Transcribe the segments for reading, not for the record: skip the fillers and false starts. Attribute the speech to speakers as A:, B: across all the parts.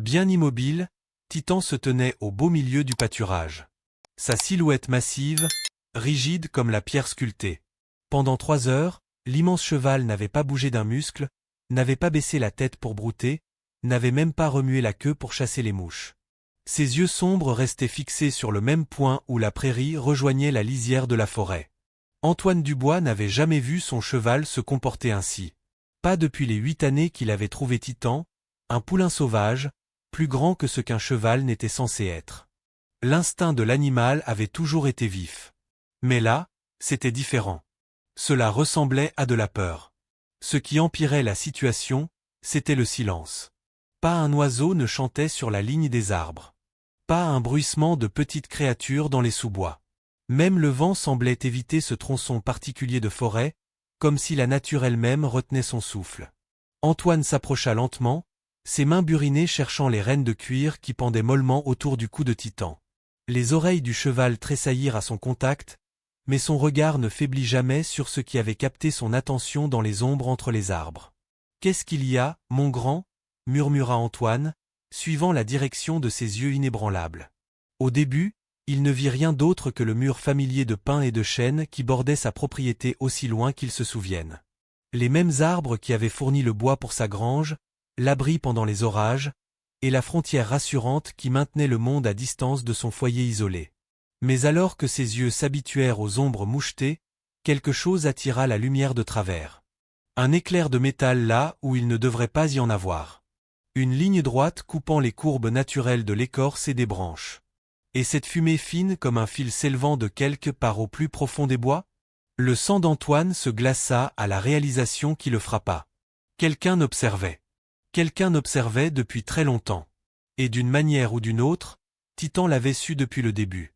A: Bien immobile, Titan se tenait au beau milieu du pâturage. Sa silhouette massive, rigide comme la pierre sculptée. Pendant 3 heures, l'immense cheval n'avait pas bougé d'un muscle, n'avait pas baissé la tête pour brouter, n'avait même pas remué la queue pour chasser les mouches. Ses yeux sombres restaient fixés sur le même point où la prairie rejoignait la lisière de la forêt. Antoine Dubois n'avait jamais vu son cheval se comporter ainsi. Pas depuis les 8 années qu'il avait trouvé Titan, un poulain sauvage, plus grand que ce qu'un cheval n'était censé être. L'instinct de l'animal avait toujours été vif. Mais là, c'était différent. Cela ressemblait à de la peur. Ce qui empirait la situation, c'était le silence. Pas un oiseau ne chantait sur la ligne des arbres. Pas un bruissement de petites créatures dans les sous-bois. Même le vent semblait éviter ce tronçon particulier de forêt, comme si la nature elle-même retenait son souffle. Antoine s'approcha lentement, ses mains burinées cherchant les rênes de cuir qui pendaient mollement autour du cou de Titan. Les oreilles du cheval tressaillirent à son contact, mais son regard ne faiblit jamais sur ce qui avait capté son attention dans les ombres entre les arbres. « Qu'est-ce qu'il y a, mon grand » murmura Antoine, suivant la direction de ses yeux inébranlables. Au début, il ne vit rien d'autre que le mur familier de pins et de chênes qui bordait sa propriété aussi loin qu'il se souvienne. Les mêmes arbres qui avaient fourni le bois pour sa grange, l'abri pendant les orages, et la frontière rassurante qui maintenait le monde à distance de son foyer isolé. Mais alors que ses yeux s'habituèrent aux ombres mouchetées, quelque chose attira la lumière de travers. Un éclair de métal là où il ne devrait pas y en avoir. Une ligne droite coupant les courbes naturelles de l'écorce et des branches. Et cette fumée fine comme un fil s'élevant de quelque part au plus profond des bois? Le sang d'Antoine se glaça à la réalisation qui le frappa. Quelqu'un observait. Quelqu'un observait depuis très longtemps. Et d'une manière ou d'une autre, Titan l'avait su depuis le début.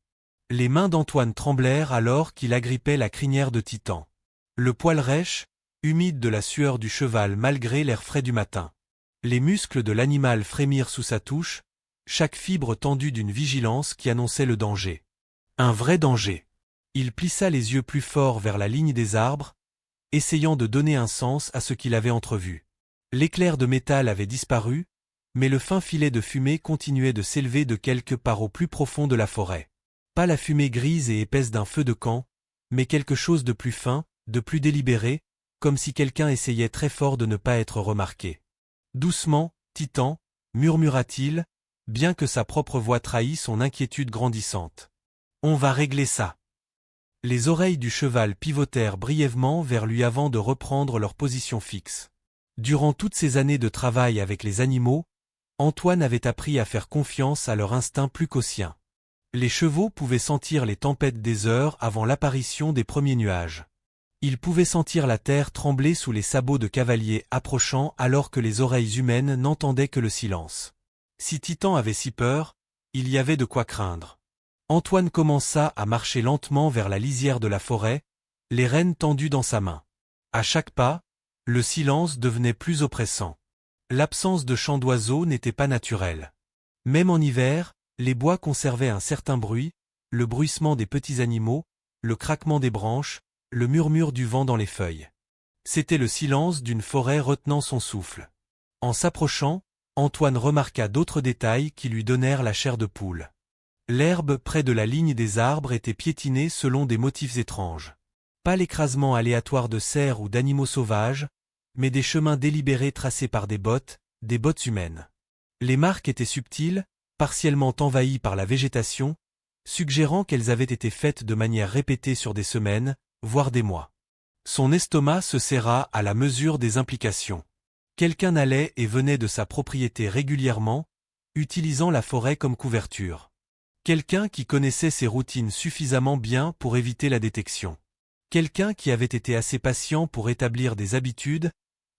A: Les mains d'Antoine tremblèrent alors qu'il agrippait la crinière de Titan. Le poil rêche, humide de la sueur du cheval malgré l'air frais du matin. Les muscles de l'animal frémirent sous sa touche, chaque fibre tendue d'une vigilance qui annonçait le danger. Un vrai danger. Il plissa les yeux plus fort vers la ligne des arbres, essayant de donner un sens à ce qu'il avait entrevu. L'éclair de métal avait disparu, mais le fin filet de fumée continuait de s'élever de quelque part au plus profond de la forêt. Pas la fumée grise et épaisse d'un feu de camp, mais quelque chose de plus fin, de plus délibéré, comme si quelqu'un essayait très fort de ne pas être remarqué. Doucement, Titan, murmura-t-il, bien que sa propre voix trahît son inquiétude grandissante. On va régler ça. Les oreilles du cheval pivotèrent brièvement vers lui avant de reprendre leur position fixe. Durant toutes ces années de travail avec les animaux, Antoine avait appris à faire confiance à leur instinct plus qu'au sien. Les chevaux pouvaient sentir les tempêtes des heures avant l'apparition des premiers nuages. Ils pouvaient sentir la terre trembler sous les sabots de cavaliers approchant alors que les oreilles humaines n'entendaient que le silence. Si Titan avait si peur, il y avait de quoi craindre. Antoine commença à marcher lentement vers la lisière de la forêt, les rênes tendues dans sa main. À chaque pas, le silence devenait plus oppressant. L'absence de chants d'oiseaux n'était pas naturelle. Même en hiver, les bois conservaient un certain bruit, le bruissement des petits animaux, le craquement des branches, le murmure du vent dans les feuilles. C'était le silence d'une forêt retenant son souffle. En s'approchant, Antoine remarqua d'autres détails qui lui donnèrent la chair de poule. L'herbe près de la ligne des arbres était piétinée selon des motifs étranges. Pas l'écrasement aléatoire de cerfs ou d'animaux sauvages, mais des chemins délibérés tracés par des bottes humaines. Les marques étaient subtiles, partiellement envahies par la végétation, suggérant qu'elles avaient été faites de manière répétée sur des semaines, voire des mois. Son estomac se serra à la mesure des implications. Quelqu'un allait et venait de sa propriété régulièrement, utilisant la forêt comme couverture. Quelqu'un qui connaissait ses routines suffisamment bien pour éviter la détection. Quelqu'un qui avait été assez patient pour établir des habitudes,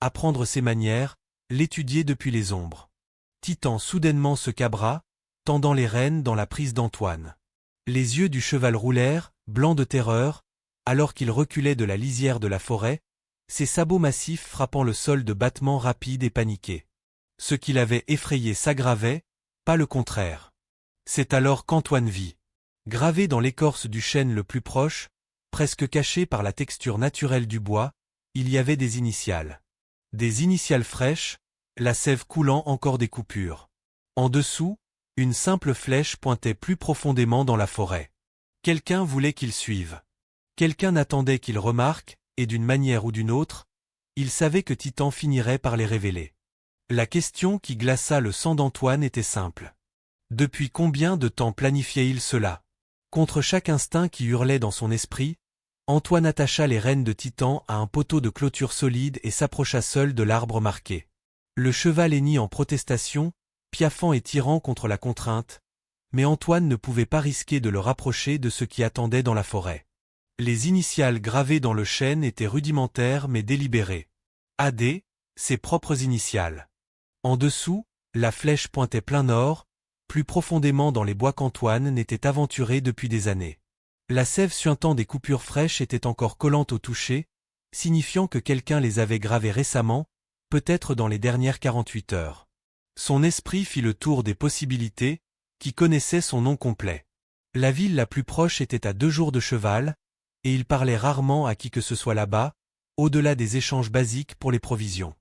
A: apprendre ses manières, l'étudier depuis les ombres. Titan soudainement se cabra, tendant les rênes dans la prise d'Antoine. Les yeux du cheval roulèrent, blancs de terreur, alors qu'il reculait de la lisière de la forêt, ses sabots massifs frappant le sol de battements rapides et paniqués. Ce qui l'avait effrayé s'aggravait, pas le contraire. C'est alors qu'Antoine vit. Gravé dans l'écorce du chêne le plus proche, presque caché par la texture naturelle du bois, il y avait des initiales. Des initiales fraîches, la sève coulant encore des coupures. En dessous, une simple flèche pointait plus profondément dans la forêt. Quelqu'un voulait qu'il suive. Quelqu'un attendait qu'il remarque, et d'une manière ou d'une autre, il savait que Titan finirait par les révéler. La question qui glaça le sang d'Antoine était simple. Depuis combien de temps planifiait-il cela? Contre chaque instinct qui hurlait dans son esprit, Antoine attacha les rênes de Titan à un poteau de clôture solide et s'approcha seul de l'arbre marqué. Le cheval hennit en protestation, piaffant et tirant contre la contrainte, mais Antoine ne pouvait pas risquer de le rapprocher de ce qui attendait dans la forêt. Les initiales gravées dans le chêne étaient rudimentaires mais délibérées. AD, ses propres initiales. En dessous, la flèche pointait plein nord, plus profondément dans les bois qu'Antoine n'était aventuré depuis des années. La sève suintant des coupures fraîches était encore collante au toucher, signifiant que quelqu'un les avait gravées récemment, peut-être dans les dernières 48 heures. Son esprit fit le tour des possibilités, qui connaissaient son nom complet. La ville la plus proche était à 2 jours de cheval, et il parlait rarement à qui que ce soit là-bas, au-delà des échanges basiques pour les provisions.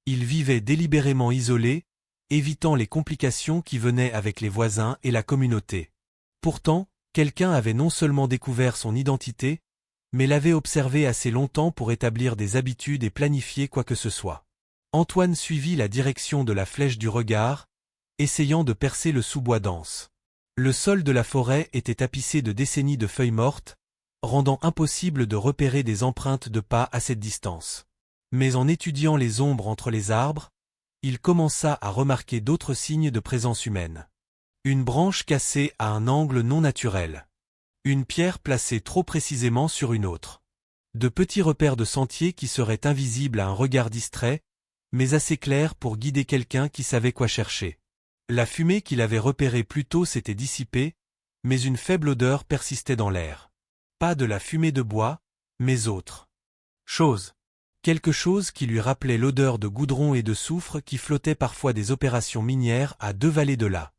A: Il vivait délibérément isolé, évitant les complications qui venaient avec les voisins et la communauté. Pourtant, quelqu'un avait non seulement découvert son identité, mais l'avait observé assez longtemps pour établir des habitudes et planifier quoi que ce soit. Antoine suivit la direction de la flèche du regard, essayant de percer le sous-bois dense. Le sol de la forêt était tapissé de décennies de feuilles mortes, rendant impossible de repérer des empreintes de pas à cette distance. Mais en étudiant les ombres entre les arbres, il commença à remarquer d'autres signes de présence humaine. Une branche cassée à un angle non naturel. Une pierre placée trop précisément sur une autre. De petits repères de sentiers qui seraient invisibles à un regard distrait, mais assez clairs pour guider quelqu'un qui savait quoi chercher. La fumée qu'il avait repérée plus tôt s'était dissipée, mais une faible odeur persistait dans l'air. Pas de la fumée de bois, mais autre chose. Quelque chose qui lui rappelait l'odeur de goudron et de soufre qui flottait parfois des opérations minières à 2 vallées de là.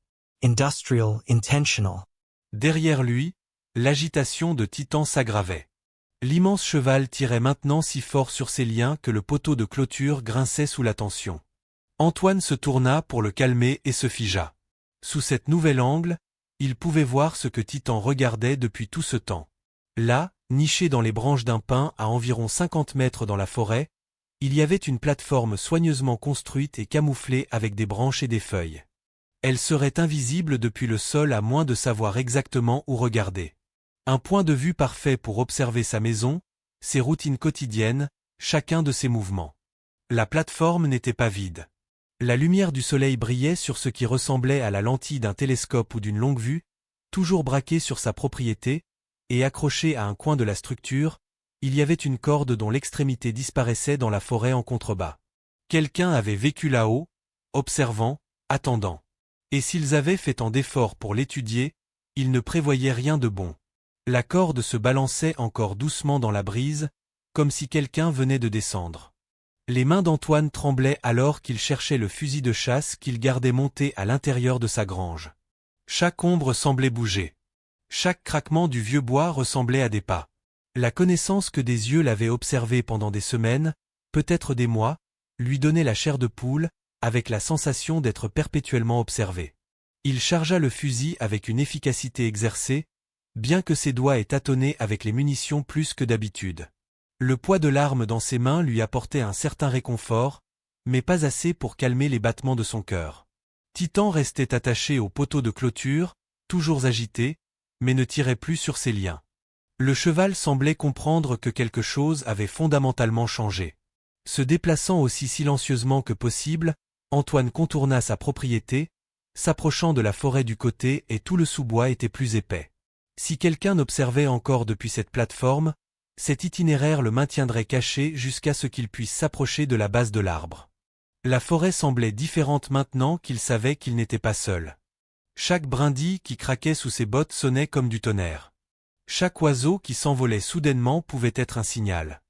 B: Industrial, intentional.
A: Derrière lui, l'agitation de Titan s'aggravait. L'immense cheval tirait maintenant si fort sur ses liens que le poteau de clôture grinçait sous la tension. Antoine se tourna pour le calmer et se figea. Sous cet nouvel angle, il pouvait voir ce que Titan regardait depuis tout ce temps. Là, niché dans les branches d'un pin à environ 50 mètres dans la forêt, il y avait une plateforme soigneusement construite et camouflée avec des branches et des feuilles. Elle serait invisible depuis le sol à moins de savoir exactement où regarder. Un point de vue parfait pour observer sa maison, ses routines quotidiennes, chacun de ses mouvements. La plateforme n'était pas vide. La lumière du soleil brillait sur ce qui ressemblait à la lentille d'un télescope ou d'une longue vue, toujours braquée sur sa propriété, et accrochée à un coin de la structure, il y avait une corde dont l'extrémité disparaissait dans la forêt en contrebas. Quelqu'un avait vécu là-haut, observant, attendant. Et s'ils avaient fait tant d'efforts pour l'étudier, ils ne prévoyaient rien de bon. La corde se balançait encore doucement dans la brise, comme si quelqu'un venait de descendre. Les mains d'Antoine tremblaient alors qu'il cherchait le fusil de chasse qu'il gardait monté à l'intérieur de sa grange. Chaque ombre semblait bouger. Chaque craquement du vieux bois ressemblait à des pas. La connaissance que des yeux l'avaient observé pendant des semaines, peut-être des mois, lui donnait la chair de poule, avec la sensation d'être perpétuellement observé. Il chargea le fusil avec une efficacité exercée, bien que ses doigts aient tâtonné avec les munitions plus que d'habitude. Le poids de l'arme dans ses mains lui apportait un certain réconfort, mais pas assez pour calmer les battements de son cœur. Titan restait attaché au poteau de clôture, toujours agité, mais ne tirait plus sur ses liens. Le cheval semblait comprendre que quelque chose avait fondamentalement changé. Se déplaçant aussi silencieusement que possible, Antoine contourna sa propriété, s'approchant de la forêt du côté et tout le sous-bois était plus épais. Si quelqu'un observait encore depuis cette plateforme, cet itinéraire le maintiendrait caché jusqu'à ce qu'il puisse s'approcher de la base de l'arbre. La forêt semblait différente maintenant qu'il savait qu'il n'était pas seul. Chaque brindille qui craquait sous ses bottes sonnait comme du tonnerre. Chaque oiseau qui s'envolait soudainement pouvait être un signal.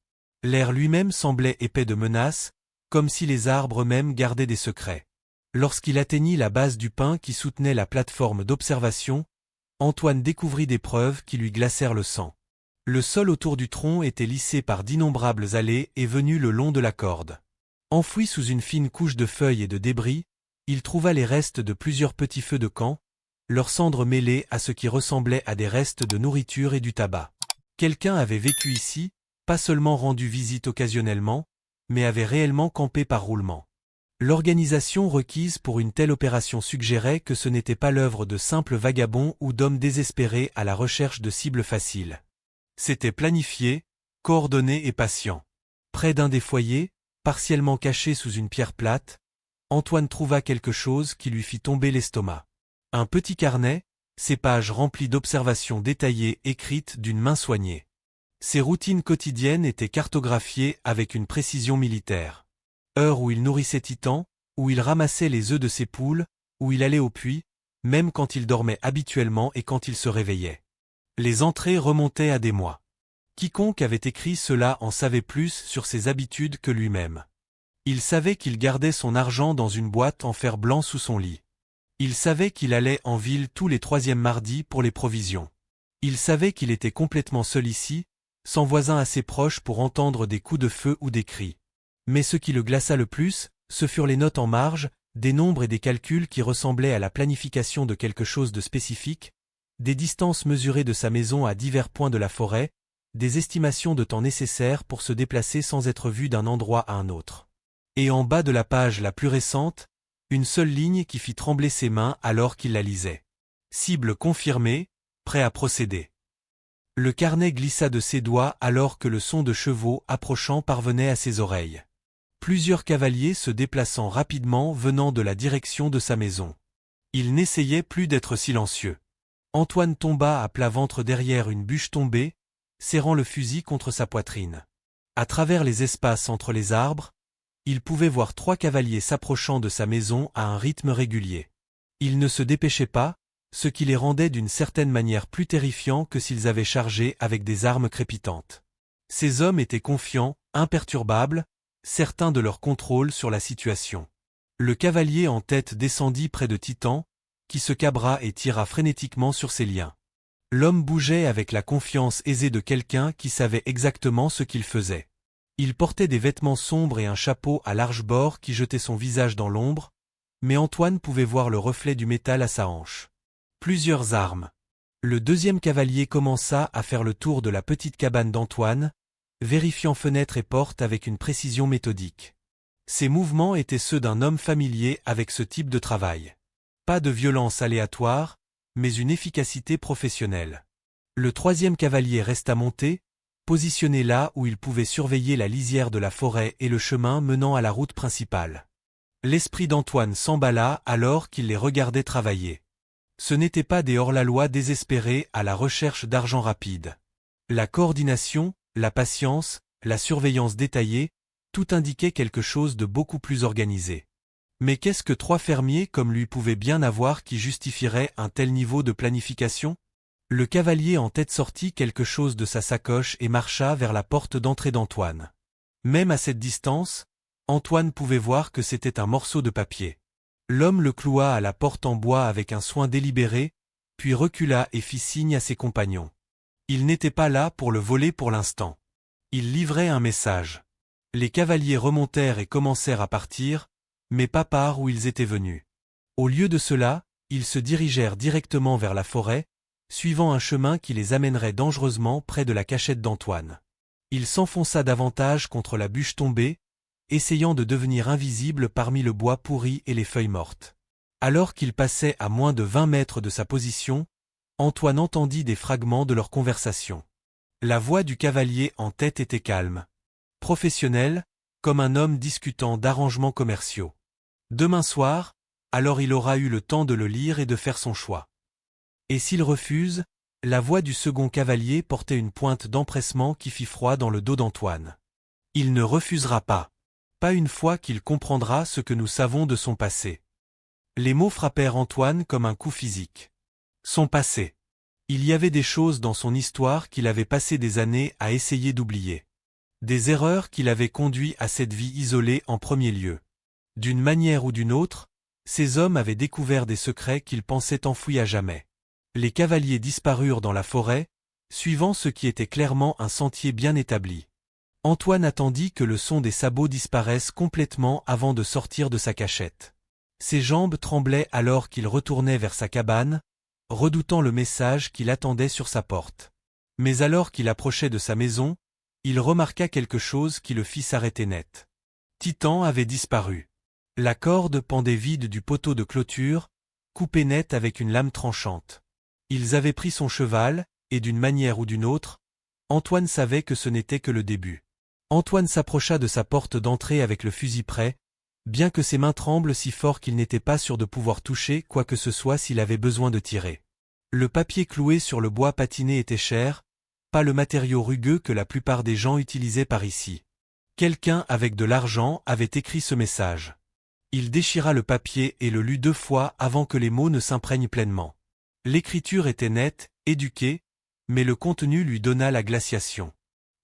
A: L'air lui-même semblait épais de menaces, comme si les arbres eux-mêmes gardaient des secrets. Lorsqu'il atteignit la base du pin qui soutenait la plateforme d'observation, Antoine découvrit des preuves qui lui glacèrent le sang. Le sol autour du tronc était lissé par d'innombrables allées et venues le long de la corde. Enfouies sous une fine couche de feuilles et de débris, Il trouva les restes de plusieurs petits feux de camp, leurs cendres mêlées à ce qui ressemblait à des restes de nourriture et du tabac. Quelqu'un avait vécu ici, pas seulement rendu visite occasionnellement, mais avait réellement campé par roulement. L'organisation requise pour une telle opération suggérait que ce n'était pas l'œuvre de simples vagabonds ou d'hommes désespérés à la recherche de cibles faciles. C'était planifié, coordonné et patient. Près d'un des foyers, partiellement caché sous une pierre plate, Antoine trouva quelque chose qui lui fit tomber l'estomac. Un petit carnet, ses pages remplies d'observations détaillées écrites d'une main soignée. Ses routines quotidiennes étaient cartographiées avec une précision militaire. Heure où il nourrissait Titan, où il ramassait les œufs de ses poules, où il allait au puits, même quand il dormait habituellement et quand il se réveillait. Les entrées remontaient à des mois. Quiconque avait écrit cela en savait plus sur ses habitudes que lui-même. Il savait qu'il gardait son argent dans une boîte en fer blanc sous son lit. Il savait qu'il allait en ville tous les troisièmes mardis pour les provisions. Il savait qu'il était complètement seul ici, sans voisins assez proches pour entendre des coups de feu ou des cris. Mais ce qui le glaça le plus, ce furent les notes en marge, des nombres et des calculs qui ressemblaient à la planification de quelque chose de spécifique, des distances mesurées de sa maison à divers points de la forêt, des estimations de temps nécessaires pour se déplacer sans être vu d'un endroit à un autre. Et en bas de la page la plus récente, une seule ligne qui fit trembler ses mains alors qu'il la lisait. Cible confirmée, prêt à procéder. Le carnet glissa de ses doigts alors que le son de chevaux approchant parvenait à ses oreilles. Plusieurs cavaliers se déplaçant rapidement venant de la direction de sa maison. Il n'essayait plus d'être silencieux. Antoine tomba à plat ventre derrière une bûche tombée, serrant le fusil contre sa poitrine. À travers les espaces entre les arbres, il pouvait voir 3 cavaliers s'approchant de sa maison à un rythme régulier. Ils ne se dépêchaient pas, ce qui les rendait d'une certaine manière plus terrifiants que s'ils avaient chargé avec des armes crépitantes. Ces hommes étaient confiants, imperturbables, certains de leur contrôle sur la situation. Le cavalier en tête descendit près de Titan, qui se cabra et tira frénétiquement sur ses liens. L'homme bougeait avec la confiance aisée de quelqu'un qui savait exactement ce qu'il faisait. Il portait des vêtements sombres et un chapeau à large bord qui jetait son visage dans l'ombre, mais Antoine pouvait voir le reflet du métal à sa hanche. Plusieurs armes. Le deuxième cavalier commença à faire le tour de la petite cabane d'Antoine, vérifiant fenêtres et portes avec une précision méthodique. Ses mouvements étaient ceux d'un homme familier avec ce type de travail. Pas de violence aléatoire, mais une efficacité professionnelle. Le troisième cavalier resta monté, positionné là où il pouvait surveiller la lisière de la forêt et le chemin menant à la route principale. L'esprit d'Antoine s'emballa alors qu'il les regardait travailler. Ce n'étaient pas des hors-la-loi désespérés à la recherche d'argent rapide. La coordination, la patience, la surveillance détaillée, tout indiquait quelque chose de beaucoup plus organisé. Mais qu'est-ce que 3 fermiers comme lui pouvaient bien avoir qui justifierait un tel niveau de planification? Le cavalier en tête sortit quelque chose de sa sacoche et marcha vers la porte d'entrée d'Antoine. Même à cette distance, Antoine pouvait voir que c'était un morceau de papier. L'homme le cloua à la porte en bois avec un soin délibéré, puis recula et fit signe à ses compagnons. Il n'était pas là pour le voler pour l'instant. Il livrait un message. Les cavaliers remontèrent et commencèrent à partir, mais pas par où ils étaient venus. Au lieu de cela, ils se dirigèrent directement vers la forêt, suivant un chemin qui les amènerait dangereusement près de la cachette d'Antoine. Il s'enfonça davantage contre la bûche tombée, essayant de devenir invisible parmi le bois pourri et les feuilles mortes. Alors qu'il passait à moins de 20 mètres de sa position, Antoine entendit des fragments de leur conversation. La voix du cavalier en tête était calme. Professionnelle, comme un homme discutant d'arrangements commerciaux. Demain soir, alors il aura eu le temps de le lire et de faire son choix. Et s'il refuse, la voix du second cavalier portait une pointe d'empressement qui fit froid dans le dos d'Antoine. Il ne refusera pas. Pas une fois qu'il comprendra ce que nous savons de son passé. Les mots frappèrent Antoine comme un coup physique. Son passé. Il y avait des choses dans son histoire qu'il avait passé des années à essayer d'oublier. Des erreurs qui l'avaient conduit à cette vie isolée en premier lieu. D'une manière ou d'une autre, ces hommes avaient découvert des secrets qu'ils pensaient enfouis à jamais. Les cavaliers disparurent dans la forêt, suivant ce qui était clairement un sentier bien établi. Antoine attendit que le son des sabots disparaisse complètement avant de sortir de sa cachette. Ses jambes tremblaient alors qu'il retournait vers sa cabane, redoutant le message qu'il attendait sur sa porte. Mais alors qu'il approchait de sa maison, il remarqua quelque chose qui le fit s'arrêter net. Titan avait disparu. La corde pendait vide du poteau de clôture, coupée net avec une lame tranchante. Ils avaient pris son cheval, et d'une manière ou d'une autre, Antoine savait que ce n'était que le début. Antoine s'approcha de sa porte d'entrée avec le fusil prêt, bien que ses mains tremblent si fort qu'il n'était pas sûr de pouvoir toucher quoi que ce soit s'il avait besoin de tirer. Le papier cloué sur le bois patiné était cher, pas le matériau rugueux que la plupart des gens utilisaient par ici. Quelqu'un avec de l'argent avait écrit ce message. Il déchira le papier et le lut 2 fois avant que les mots ne s'imprègnent pleinement. L'écriture était nette, éduquée, mais le contenu lui donna la glaciation.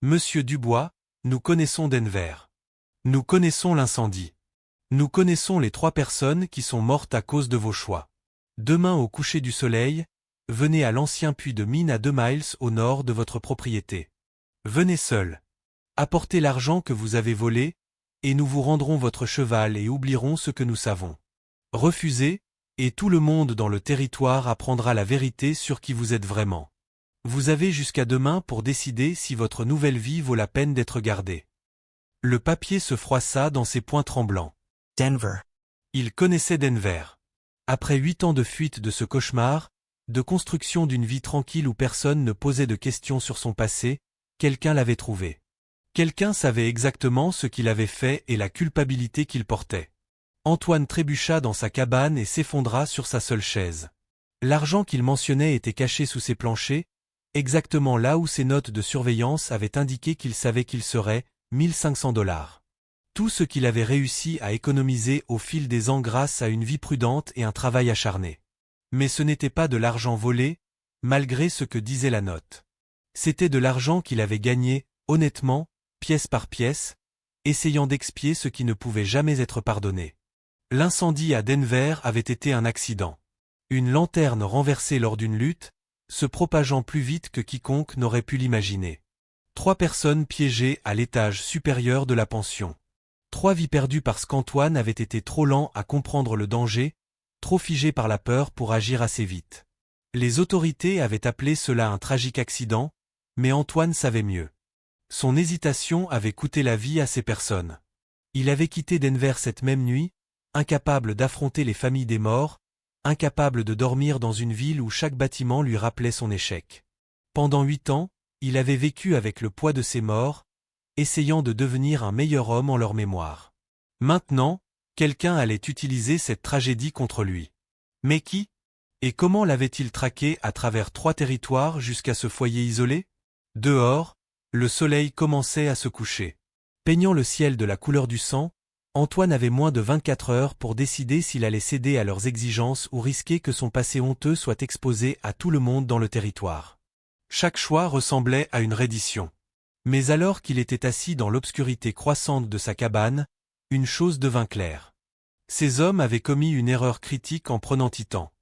A: Monsieur Dubois, nous connaissons Denver. Nous connaissons l'incendie. Nous connaissons les 3 personnes qui sont mortes à cause de vos choix. Demain au coucher du soleil, venez à l'ancien puits de mine à 2 miles au nord de votre propriété. Venez seul. Apportez l'argent que vous avez volé, et nous vous rendrons votre cheval et oublierons ce que nous savons. Refusez, et tout le monde dans le territoire apprendra la vérité sur qui vous êtes vraiment. Vous avez jusqu'à demain pour décider si votre nouvelle vie vaut la peine d'être gardée. Le papier se froissa dans ses poings tremblants.
B: Denver.
A: Il connaissait Denver. Après 8 ans de fuite de ce cauchemar, de construction d'une vie tranquille où personne ne posait de questions sur son passé, quelqu'un l'avait trouvé. Quelqu'un savait exactement ce qu'il avait fait et la culpabilité qu'il portait. Antoine trébucha dans sa cabane et s'effondra sur sa seule chaise. L'argent qu'il mentionnait était caché sous ses planchers, exactement là où ses notes de surveillance avaient indiqué qu'il savait qu'il serait, $1500. Tout ce qu'il avait réussi à économiser au fil des ans grâce à une vie prudente et un travail acharné. Mais ce n'était pas de l'argent volé, malgré ce que disait la note. C'était de l'argent qu'il avait gagné, honnêtement, pièce par pièce, essayant d'expier ce qui ne pouvait jamais être pardonné. L'incendie à Denver avait été un accident. Une lanterne renversée lors d'une lutte, se propageant plus vite que quiconque n'aurait pu l'imaginer. 3 personnes piégées à l'étage supérieur de la pension. 3 vies perdues parce qu'Antoine avait été trop lent à comprendre le danger, trop figé par la peur pour agir assez vite. Les autorités avaient appelé cela un tragique accident, mais Antoine savait mieux. Son hésitation avait coûté la vie à ces personnes. Il avait quitté Denver cette même nuit, incapable d'affronter les familles des morts, incapable de dormir dans une ville où chaque bâtiment lui rappelait son échec. Pendant 8 ans, il avait vécu avec le poids de ses morts, essayant de devenir un meilleur homme en leur mémoire. Maintenant, quelqu'un allait utiliser cette tragédie contre lui. Mais qui? Et comment l'avait-il traqué à travers 3 territoires jusqu'à ce foyer isolé? Dehors, le soleil commençait à se coucher. Peignant le ciel de la couleur du sang, Antoine avait moins de 24 heures pour décider s'il allait céder à leurs exigences ou risquer que son passé honteux soit exposé à tout le monde dans le territoire. Chaque choix ressemblait à une reddition. Mais alors qu'il était assis dans l'obscurité croissante de sa cabane, une chose devint claire. Ces hommes avaient commis une erreur critique en prenant Titan.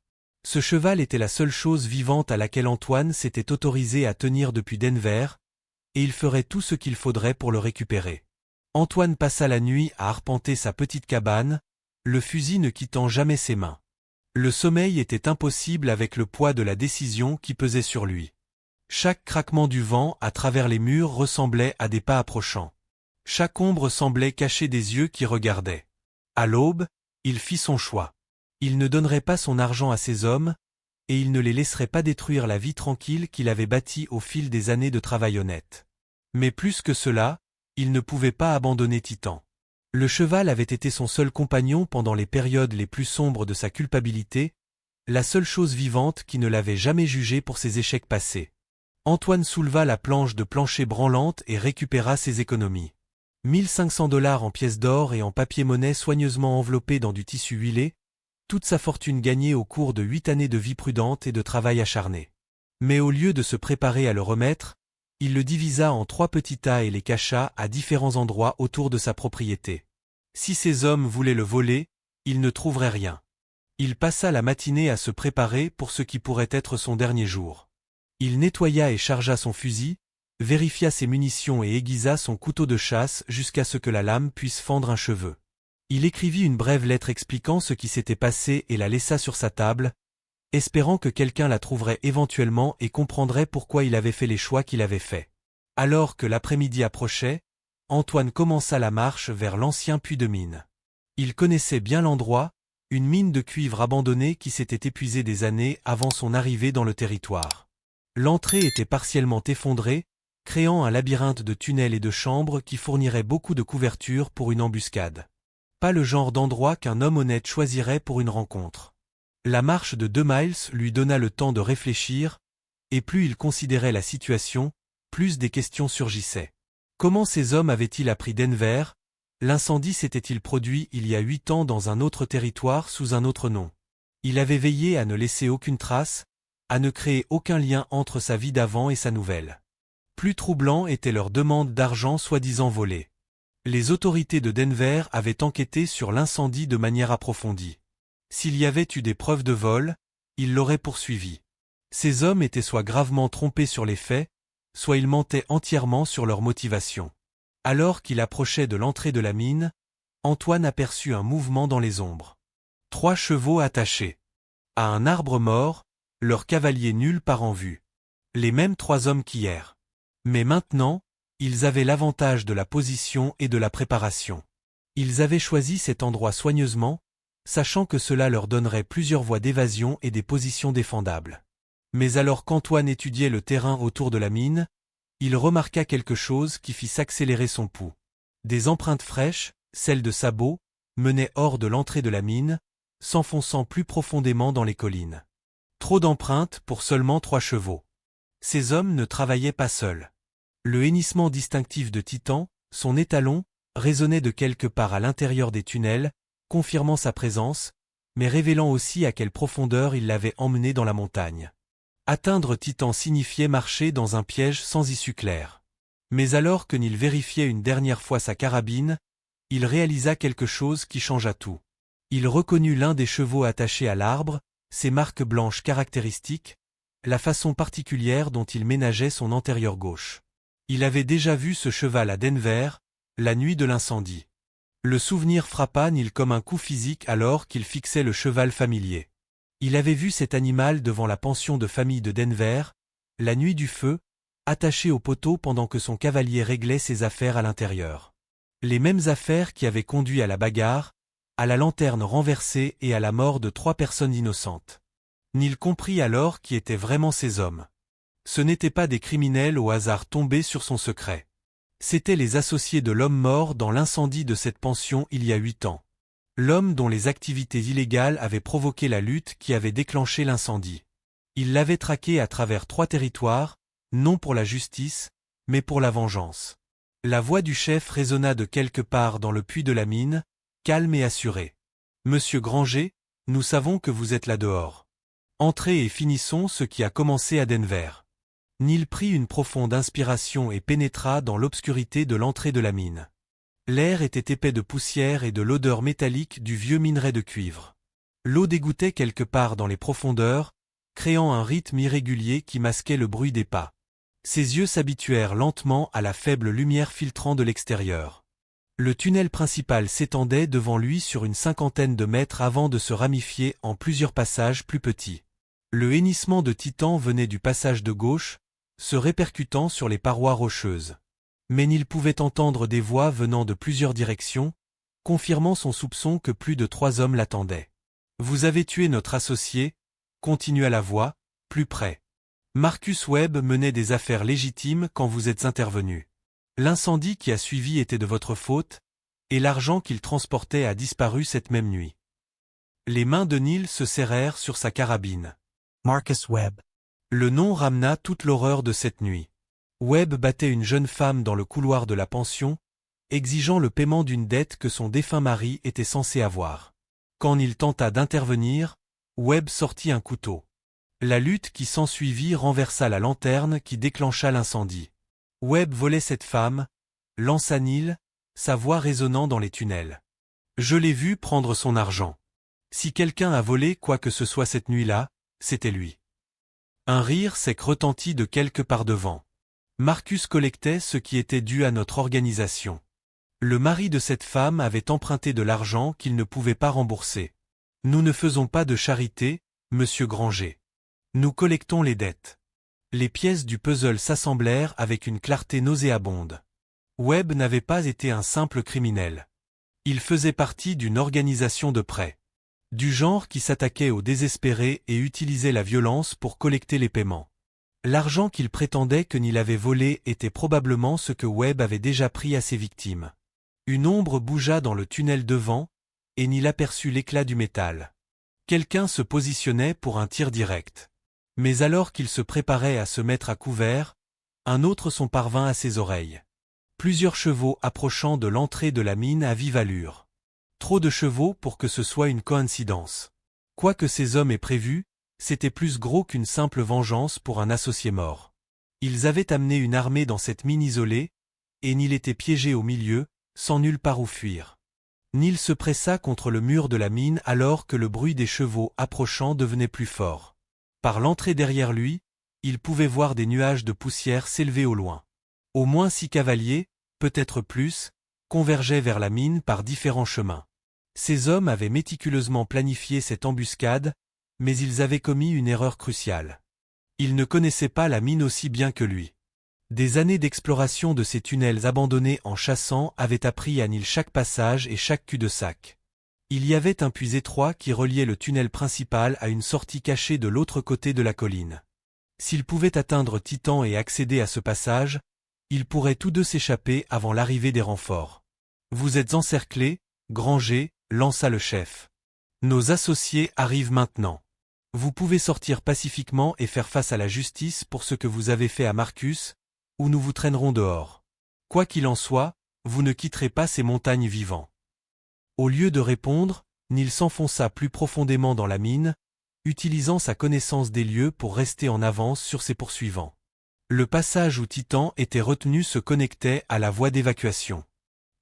A: Ce cheval était la seule chose vivante à laquelle Antoine s'était autorisé à tenir depuis Denver, et il ferait tout ce qu'il faudrait pour le récupérer. Antoine passa la nuit à arpenter sa petite cabane, le fusil ne quittant jamais ses mains. Le sommeil était impossible avec le poids de la décision qui pesait sur lui. Chaque craquement du vent à travers les murs ressemblait à des pas approchants. Chaque ombre semblait cacher des yeux qui regardaient. À l'aube, il fit son choix. Il ne donnerait pas son argent à ces hommes, et il ne les laisserait pas détruire la vie tranquille qu'il avait bâtie au fil des années de travail honnête. Mais plus que cela, il ne pouvait pas abandonner Titan. Le cheval avait été son seul compagnon pendant les périodes les plus sombres de sa culpabilité, la seule chose vivante qui ne l'avait jamais jugé pour ses échecs passés. Antoine souleva la planche de plancher branlante et récupéra ses économies. $1500 en pièces d'or et en papier-monnaie soigneusement enveloppés dans du tissu huilé, toute sa fortune gagnée au cours de 8 années de vie prudente et de travail acharné. Mais au lieu de se préparer à le remettre, il le divisa en 3 petits tas et les cacha à différents endroits autour de sa propriété. Si ces hommes voulaient le voler, il ne trouverait rien. Il passa la matinée à se préparer pour ce qui pourrait être son dernier jour. Il nettoya et chargea son fusil, vérifia ses munitions et aiguisa son couteau de chasse jusqu'à ce que la lame puisse fendre un cheveu. Il écrivit une brève lettre expliquant ce qui s'était passé et la laissa sur sa table, espérant que quelqu'un la trouverait éventuellement et comprendrait pourquoi il avait fait les choix qu'il avait faits. Alors que l'après-midi approchait, Antoine commença la marche vers l'ancien puits de mine. Il connaissait bien l'endroit, une mine de cuivre abandonnée qui s'était épuisée des années avant son arrivée dans le territoire. L'entrée était partiellement effondrée, créant un labyrinthe de tunnels et de chambres qui fournirait beaucoup de couverture pour une embuscade. Pas le genre d'endroit qu'un homme honnête choisirait pour une rencontre. La marche de 2 miles lui donna le temps de réfléchir, et plus il considérait la situation, plus des questions surgissaient. Comment ces hommes avaient-ils appris Denver? L'incendie s'était-il produit il y a 8 ans dans un autre territoire sous un autre nom? Il avait veillé à ne laisser aucune trace, à ne créer aucun lien entre sa vie d'avant et sa nouvelle. Plus troublant était leur demande d'argent soi-disant volé. Les autorités de Denver avaient enquêté sur l'incendie de manière approfondie. S'il y avait eu des preuves de vol, ils l'auraient poursuivi. Ces hommes étaient soit gravement trompés sur les faits, soit ils mentaient entièrement sur leur motivation. Alors qu'il approchait de l'entrée de la mine, Antoine aperçut un mouvement dans les ombres. 3 chevaux attachés. À un arbre mort, leur cavalier nulle part en vue. Les mêmes 3 hommes qu'hier. Mais maintenant, ils avaient l'avantage de la position et de la préparation. Ils avaient choisi cet endroit soigneusement, sachant que cela leur donnerait plusieurs voies d'évasion et des positions défendables. Mais alors qu'Antoine étudiait le terrain autour de la mine, il remarqua quelque chose qui fit s'accélérer son pouls. Des empreintes fraîches, celles de sabots, menaient hors de l'entrée de la mine, s'enfonçant plus profondément dans les collines. Trop d'empreintes pour seulement 3 chevaux. Ces hommes ne travaillaient pas seuls. Le hennissement distinctif de Titan, son étalon, résonnait de quelque part à l'intérieur des tunnels, confirmant sa présence, mais révélant aussi à quelle profondeur il l'avait emmené dans la montagne. Atteindre Titan signifiait marcher dans un piège sans issue claire. Mais alors que Neil vérifiait une dernière fois sa carabine, il réalisa quelque chose qui changea tout. Il reconnut l'un des chevaux attachés à l'arbre, ses marques blanches caractéristiques, la façon particulière dont il ménageait son antérieur gauche. Il avait déjà vu ce cheval à Denver, la nuit de l'incendie. Le souvenir frappa Neil comme un coup physique alors qu'il fixait le cheval familier. Il avait vu cet animal devant la pension de famille de Denver, la nuit du feu, attaché au poteau pendant que son cavalier réglait ses affaires à l'intérieur. Les mêmes affaires qui avaient conduit à la bagarre, à la lanterne renversée et à la mort de 3 personnes innocentes. Neil comprit alors qui étaient vraiment ces hommes. Ce n'étaient pas des criminels au hasard tombés sur son secret. C'étaient les associés de l'homme mort dans l'incendie de cette pension il y a 8 ans. L'homme dont les activités illégales avaient provoqué la lutte qui avait déclenché l'incendie. Il l'avait traqué à travers 3 territoires, non pour la justice, mais pour la vengeance. La voix du chef résonna de quelque part dans le puits de la mine, calme et assurée. « Monsieur Granger, nous savons que vous êtes là dehors. Entrez et finissons ce qui a commencé à Denver. » Neil prit une profonde inspiration et pénétra dans l'obscurité de l'entrée de la mine. L'air était épais de poussière et de l'odeur métallique du vieux minerai de cuivre. L'eau dégouttait quelque part dans les profondeurs, créant un rythme irrégulier qui masquait le bruit des pas. Ses yeux s'habituèrent lentement à la faible lumière filtrant de l'extérieur. Le tunnel principal s'étendait devant lui sur une 50aine de mètres avant de se ramifier en plusieurs passages plus petits. Le hennissement de Titan venait du passage de gauche, se répercutant sur les parois rocheuses. Mais Neil pouvait entendre des voix venant de plusieurs directions, confirmant son soupçon que plus de 3 hommes l'attendaient. « Vous avez tué notre associé », continua la voix, plus près. « Marcus Webb menait des affaires légitimes quand vous êtes intervenu. L'incendie qui a suivi était de votre faute, et l'argent qu'il transportait a disparu cette même nuit. » Les mains de Neil se serrèrent sur sa carabine.
B: Marcus Webb.
A: Le nom ramena toute l'horreur de cette nuit. Webb battait une jeune femme dans le couloir de la pension, exigeant le paiement d'une dette que son défunt mari était censé avoir. Quand il tenta d'intervenir, Webb sortit un couteau. La lutte qui s'ensuivit renversa la lanterne qui déclencha l'incendie. Webb volait cette femme, lança Neil, sa voix résonnant dans les tunnels. Je l'ai vu prendre son argent. Si quelqu'un a volé quoi que ce soit cette nuit-là, c'était lui. Un rire sec retentit de quelque part devant. Marcus collectait ce qui était dû à notre organisation. Le mari de cette femme avait emprunté de l'argent qu'il ne pouvait pas rembourser. Nous ne faisons pas de charité, monsieur Granger. Nous collectons les dettes. Les pièces du puzzle s'assemblèrent avec une clarté nauséabonde. Webb n'avait pas été un simple criminel. Il faisait partie d'une organisation de prêt. Du genre qui s'attaquait aux désespérés et utilisait la violence pour collecter les paiements. L'argent qu'il prétendait que Neil avait volé était probablement ce que Webb avait déjà pris à ses victimes. Une ombre bougea dans le tunnel devant, et Neil aperçut l'éclat du métal. Quelqu'un se positionnait pour un tir direct. Mais alors qu'il se préparait à se mettre à couvert, un autre son parvint à ses oreilles. Plusieurs chevaux approchant de l'entrée de la mine à vive allure. Trop de chevaux pour que ce soit une coïncidence. Quoi que ces hommes aient prévu, c'était plus gros qu'une simple vengeance pour un associé mort. Ils avaient amené une armée dans cette mine isolée, et Neil était piégé au milieu, sans nulle part où fuir. Neil se pressa contre le mur de la mine alors que le bruit des chevaux approchant devenait plus fort. Par l'entrée derrière lui, il pouvait voir des nuages de poussière s'élever au loin. Au moins 6 cavaliers, peut-être plus, convergeaient vers la mine par différents chemins. Ces hommes avaient méticuleusement planifié cette embuscade, mais ils avaient commis une erreur cruciale. Ils ne connaissaient pas la mine aussi bien que lui. Des années d'exploration de ces tunnels abandonnés en chassant avaient appris à Neil chaque passage et chaque cul-de-sac. Il y avait un puits étroit qui reliait le tunnel principal à une sortie cachée de l'autre côté de la colline. S'ils pouvaient atteindre Titan et accéder à ce passage, ils pourraient tous deux s'échapper avant l'arrivée des renforts. « Vous êtes encerclés, Granger », lança le chef. « Nos associés arrivent maintenant. Vous pouvez sortir pacifiquement et faire face à la justice pour ce que vous avez fait à Marcus, ou nous vous traînerons dehors. Quoi qu'il en soit, vous ne quitterez pas ces montagnes vivants. » Au lieu de répondre, Neil s'enfonça plus profondément dans la mine, utilisant sa connaissance des lieux pour rester en avance sur ses poursuivants. Le passage où Titan était retenu se connectait à la voie d'évacuation.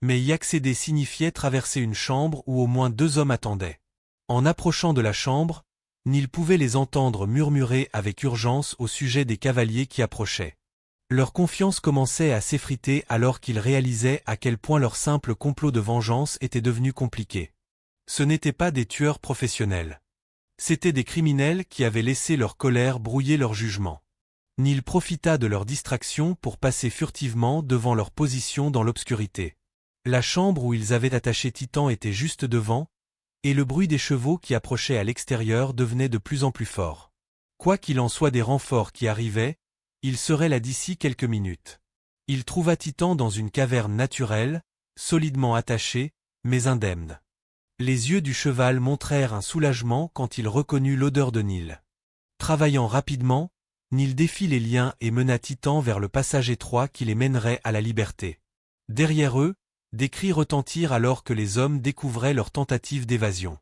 A: Mais y accéder signifiait traverser une chambre où au moins 2 hommes attendaient. En approchant de la chambre, Neil pouvait les entendre murmurer avec urgence au sujet des cavaliers qui approchaient. Leur confiance commençait à s'effriter alors qu'ils réalisaient à quel point leur simple complot de vengeance était devenu compliqué. Ce n'étaient pas des tueurs professionnels. C'étaient des criminels qui avaient laissé leur colère brouiller leur jugement. Neil profita de leur distraction pour passer furtivement devant leur position dans l'obscurité. La chambre où ils avaient attaché Titan était juste devant, et le bruit des chevaux qui approchaient à l'extérieur devenait de plus en plus fort. Quoi qu'il en soit des renforts qui arrivaient, il serait là d'ici quelques minutes. Il trouva Titan dans une caverne naturelle, solidement attaché, mais indemne. Les yeux du cheval montrèrent un soulagement quand il reconnut l'odeur de Neil. Travaillant rapidement, Neil défit les liens et mena Titan vers le passage étroit qui les mènerait à la liberté. Derrière eux, des cris retentirent alors que les hommes découvraient leur tentative d'évasion.